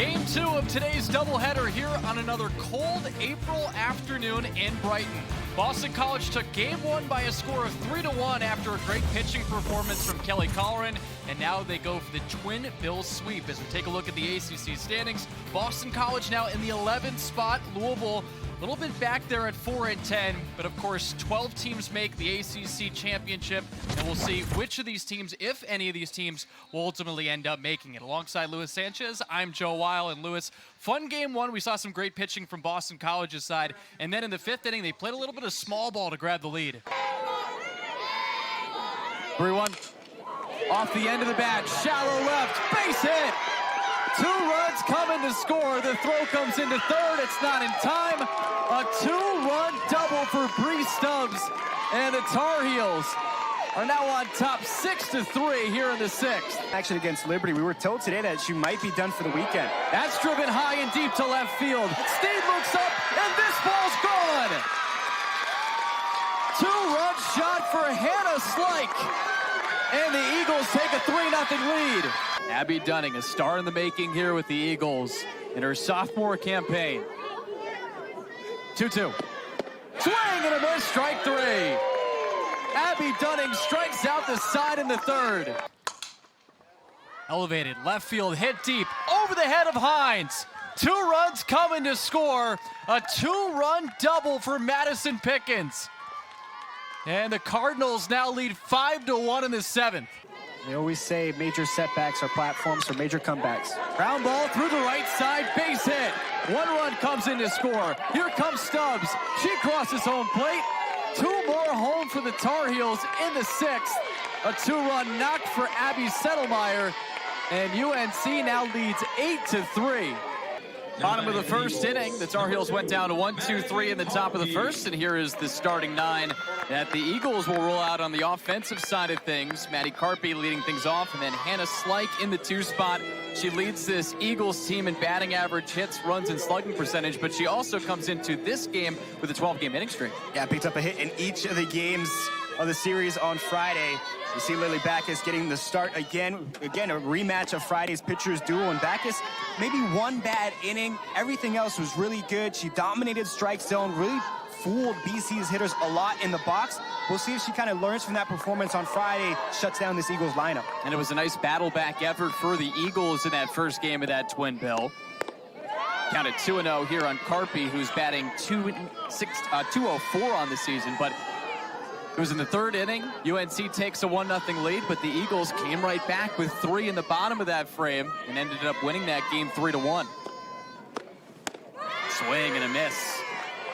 Game 2 of today's doubleheader here on another cold April afternoon in Brighton. Boston College took Game 1 by a score of 3-1 after a great pitching performance from Kelly Colleran, and now they go for the Twin Bill sweep. As we take a look at the ACC standings, Boston College now in the 11th spot, Louisville a little bit back there at 4-10, but of course 12 teams make the ACC championship, and we'll see which of these teams, if any of these teams, will ultimately end up making it. Alongside Luis Sanchez, I'm Joe Weil. And Luis, fun Game 1. We saw some great pitching from Boston College's side, and then in the 5th inning, they played a little bit of small ball to grab the lead. 3-1. Off the end of the bat, shallow left, base hit! 2 runs coming to score. The throw comes into third. It's not in time. A 2-run double for Bree Stubbs. And the Tar Heels are now on top 6-3 here in the 6th. Action against Liberty. We were told today that she might be done for the weekend. That's driven high and deep to left field. Steve looks up, and this ball's gone. 2-run shot for Hannah Slike. And the Eagles take a 3-0 lead. Abby Dunning, a star in the making here with the Eagles in her sophomore campaign. 2-2. Swing and a miss, strike 3. Abby Dunning strikes out the side in the 3rd. Elevated, left field, hit deep, over the head of Hines. 2 runs coming to score. A 2-run double for Madison Pickens. And the Cardinals now lead 5-1 in the 7th. They always say major setbacks are platforms for major comebacks. Ground ball through the right side, base hit. 1 run comes in to score. Here comes Stubbs. She crosses home plate. 2 more home for the Tar Heels in the 6th. A 2-run knock for Abby Settlemeyer. And UNC now leads 8-3. Bottom of the 1st inning, the Tar Heels went down to 1-2-3 in the top of the 1st, and here is the starting 9 that the Eagles will roll out on the offensive side of things. Maddie Carpy leading things off, and then Hannah Slike in the 2 spot. She leads this Eagles team in batting average, hits, runs, and slugging percentage, but she also comes into this game with a 12-game inning streak. Yeah, picked up a hit in each of the games of the series on Friday. You see Lily Backus getting the start again. Again, a rematch of Friday's pitchers duel. And Backus, maybe 1 bad inning. Everything else was really good. She dominated strike zone, really fooled BC's hitters a lot in the box. We'll see if she kind of learns from that performance on Friday, shuts down this Eagles lineup. And it was a nice battle back effort for the Eagles in that first game of that Twin Bill. Counted 2-0 here on Carpy, who's batting 204 on the season, but it was in the 3rd inning. UNC takes a 1-0 lead, but the Eagles came right back with 3 in the bottom of that frame and ended up winning that game 3-1. Swing and a miss.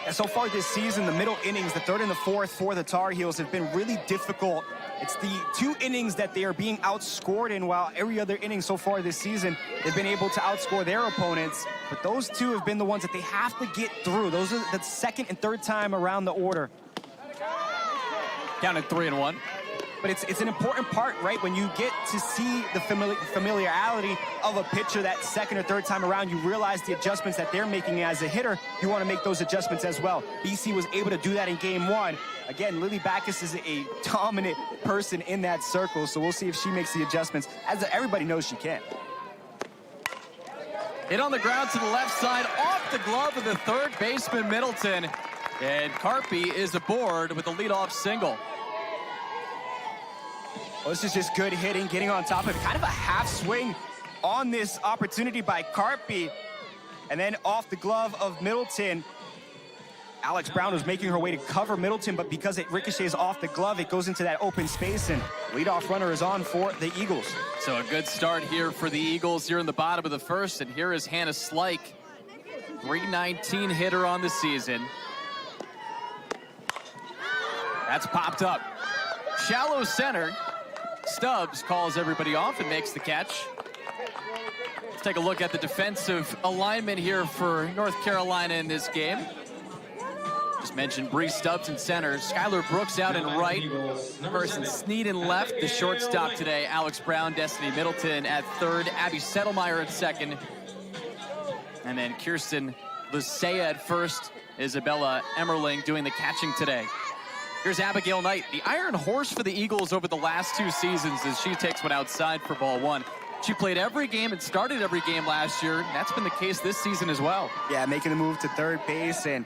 And so far this season, the middle innings, the 3rd and the 4th for the Tar Heels have been really difficult. It's the 2 innings that they are being outscored in, while every other inning so far this season, they've been able to outscore their opponents. But those 2 have been the ones that they have to get through. Those are the 2nd and 3rd time around the order. Counted 3-1. But it's an important part, right? When you get to see the familiarity of a pitcher that 2nd or 3rd time around, you realize the adjustments that they're making as a hitter. You want to make those adjustments as well. BC was able to do that in Game 1. Again, Lily Backus is a dominant person in that circle, so we'll see if she makes the adjustments, as everybody knows she can. Hit on the ground to the left side, off the glove of the 3rd baseman, Middleton. And Carpy is aboard with a leadoff single. Well, this is just good hitting, getting on top of it. Kind of a half swing on this opportunity by Carpy. And then off the glove of Middleton. Alex Brown was making her way to cover Middleton, but because it ricochets off the glove, it goes into that open space, and leadoff runner is on for the Eagles. So a good start here for the Eagles here in the bottom of the 1st, and here is Hannah Slike, 319 hitter on the season. That's popped up. Shallow center. Stubbs calls everybody off and makes the catch. Let's take a look at the defensive alignment here for North Carolina in this game. Just mentioned Bree Stubbs in center. Skylar Brooks out in right. Carson Sneed in left. The shortstop today, Alex Brown, Destiny Middleton at 3rd. Abby Settlemeyer at 2nd. And then Kirsten Lucea at 1st. Isabella Emmerling doing the catching today. Here's Abigail Knight, the iron horse for the Eagles over the last 2 seasons, as she takes one outside for ball 1. She played every game and started every game last year. That's been the case this season as well. Yeah, making the move to third base, and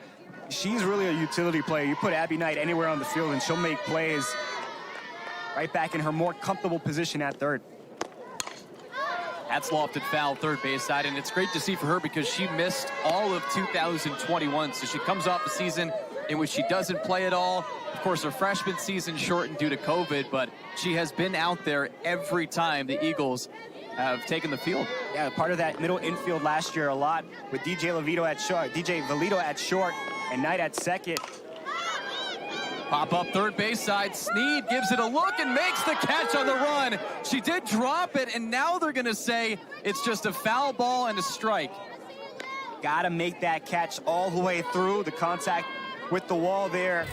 she's really a utility player. You put Abby Knight anywhere on the field and she'll make plays right back in her more comfortable position at third. That's lofted foul third base side, and it's great to see for her because she missed all of 2021. So she comes off a season in which she doesn't play at all. Of course, her freshman season shortened due to COVID, but she has been out there every time the Eagles have taken the field. Yeah, part of that middle infield last year a lot with DJ Valito at short, and Knight at second. Pop up third base side. Sneed gives it a look and makes the catch on the run. She did drop it, and now they're going to say it's just a foul ball and a strike. Got to make that catch all the way through. The contact with the wall there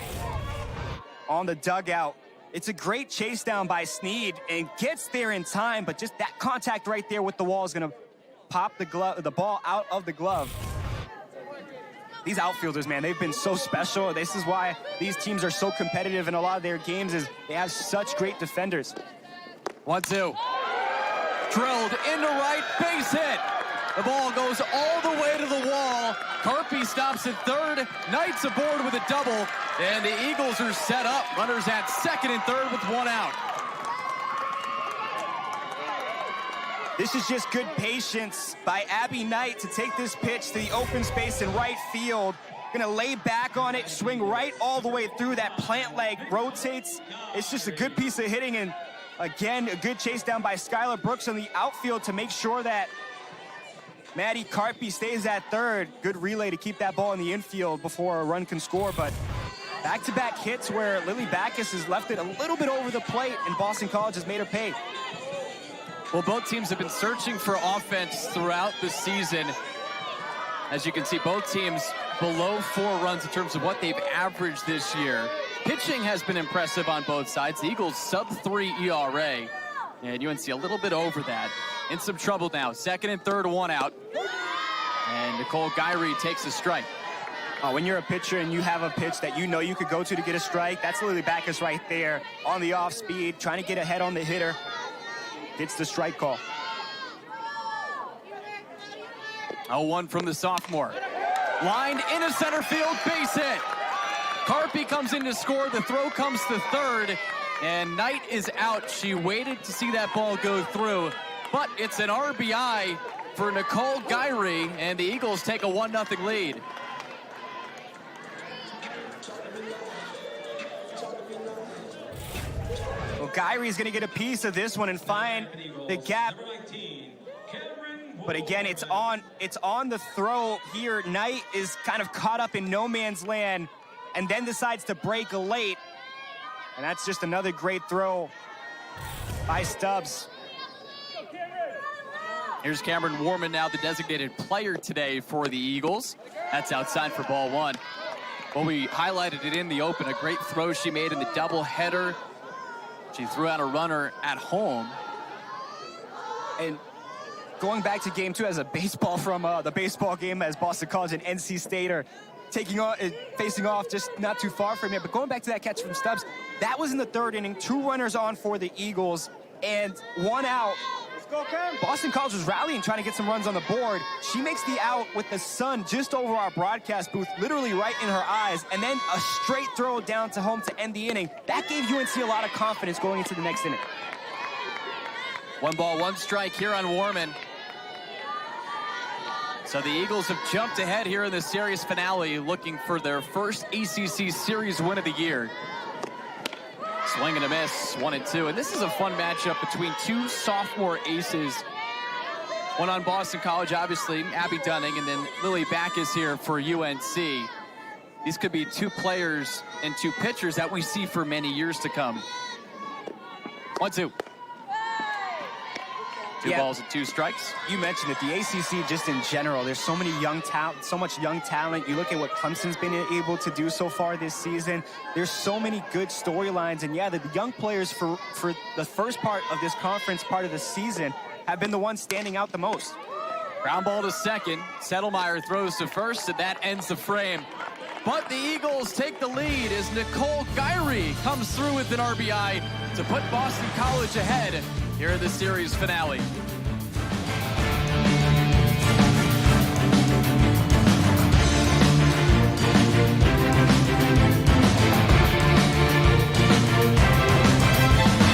on the dugout. It's a great chase down by Sneed and gets there in time, but just that contact right there with the wall is going to pop the ball out of the glove. These outfielders, man, they've been so special. This is why these teams are so competitive in a lot of their games, is they have such great defenders. 1-2. Drilled into right, base hit. The ball goes all the way to the wall. Carpy stops at third. Knight's aboard with a double. And the Eagles are set up. Runners at second and third with one out. This is just good patience by Abby Knight to take this pitch to the open space in right field. Gonna lay back on it, swing right all the way through. That plant leg rotates. It's just a good piece of hitting, and again, a good chase down by Skylar Brooks on the outfield to make sure that Maddie Carpy stays at third. Good relay to keep that ball in the infield before a run can score, but back-to-back hits where Lily Backus has left it a little bit over the plate, and Boston College has made her pay. Well, both teams have been searching for offense throughout the season. As you can see, both teams below 4 runs in terms of what they've averaged this year. Pitching has been impressive on both sides. The Eagles sub-3 ERA, and UNC a little bit over that. In some trouble now. Second and third, one out. And Nicole Gyree takes a strike. When you're a pitcher and you have a pitch that you know you could go to get a strike, that's Lily Backus right there on the off speed, trying to get ahead on the hitter. Gets the strike call. 0-1 from the sophomore. Lined into center field, base hit. Carpy comes in to score. The throw comes to third, and Knight is out. She waited to see that ball go through, but it's an RBI for Nicole Gyree, and the Eagles take a 1-0 lead. Well, Gyree's going to get a piece of this one and find the gap. But again, it's on the throw here. Knight is kind of caught up in no man's land and then decides to break late. And that's just another great throw by Stubbs. Here's Cameron Warman, now the designated player today for the Eagles. That's outside for ball one. Well, we highlighted it in the open. A great throw she made in the doubleheader. She threw out a runner at home. And going back to game 2 as a baseball from the baseball game as Boston College and NC State are facing off just not too far from here. But going back to that catch from Stubbs, that was in the third inning. 2 runners on for the Eagles and 1 out. Boston College was rallying, trying to get some runs on the board. She makes the out with the sun just over our broadcast booth, literally right in her eyes, and then a straight throw down to home to end the inning. That gave UNC a lot of confidence going into the next inning. 1 ball, 1 strike here on Warman. So the Eagles have jumped ahead here in the series finale, looking for their first ACC series win of the year. Swing and a miss, 1-2. And this is a fun matchup between 2 sophomore aces. One on Boston College, obviously, Abby Dunning, and then Lily Backus here for UNC. These could be 2 players and 2 pitchers that we see for many years to come. 1-2. 2 balls and 2 strikes. You mentioned it, the ACC just in general, there's so many young talent, so much young talent. You look at what Clemson's been able to do so far this season. There's so many good storylines, and yeah, the young players for the first part of this conference part of the season have been the ones standing out the most. Ground ball to second. Settlemeyer throws to first, and that ends the frame. But the Eagles take the lead as Nicole Gyree comes through with an RBI to put Boston College ahead here in the series finale.